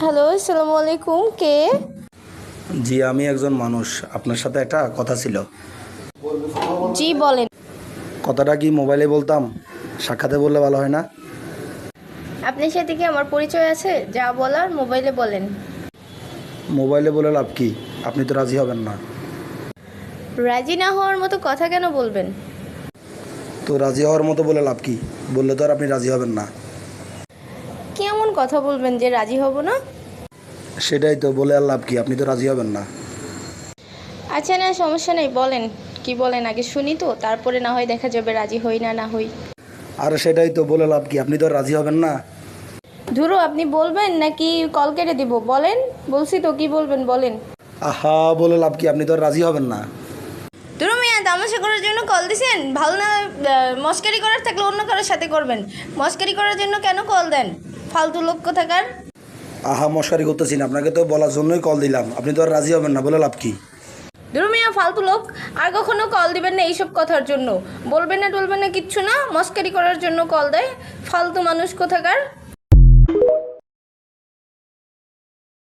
Hello, আসসালামু আলাইকুম। কে? জি, আমি একজন মানুষ। আপনার সাথে একটা কথা ছিল। জি বলেন। কথাটা কি মোবাইলে বলতাম? সাক্ষাতে বললে ভালো হয় না? আপনার সাথে কি আমার পরিচয় আছে? যা বলার মোবাইলে বলেন। মোবাইলে বলে লাভ কি? আপনি তো রাজি হবেন না। রাজি না হওয়ার মতো কথা কেন বলবেন? তো রাজি হওয়ার মতো বলে লাভ কি? বললে তো আর আপনি রাজি হবেন না। কেমন কথা বলবেন যে রাজি হব না? সেটাই তো, বলে আর লাভ কি? আপনি তো রাজি হবেন না। আচ্ছা, না সমস্যা নেই, বলেন। কি বলেন আগে শুনি, তো তারপরে না হয় দেখা যাবে রাজি হই না না হই। আর সেটাই তো, বলে লাভ কি? আপনি তো আর রাজি হবেন না। ধুরো, আপনি বলবেন নাকি কল কেটে দিব? বলেন। বলছি তো, কি বলবেন বলেন। আহা, বলে লাভ কি? আপনি তো আর রাজি হবেন না। ধুরো মিয়া, তামাশা করার জন্য কল দিছেন? ভালো না? মস্কারি করার থাকলে অন্য কারোর সাথে করবেন। মস্কারি করার জন্য কেন কল দেন? ফালতু লোক কোথাকার। আহা, মশকারি করতেছি না, আপনাকে তো বলার জন্যই কল দিলাম। আপনি তো আর রাজি হবেন না, বলে লাভ কি? ধরো মিয়া, ফালতু লোক। আর কখনো কল দিবেন না এইসব কথার জন্য। বলবেন না টলবেন না, কিচ্ছু না, মস্কারি করার জন্য কল দেয়। ফালতু মানুষ কোথাকার।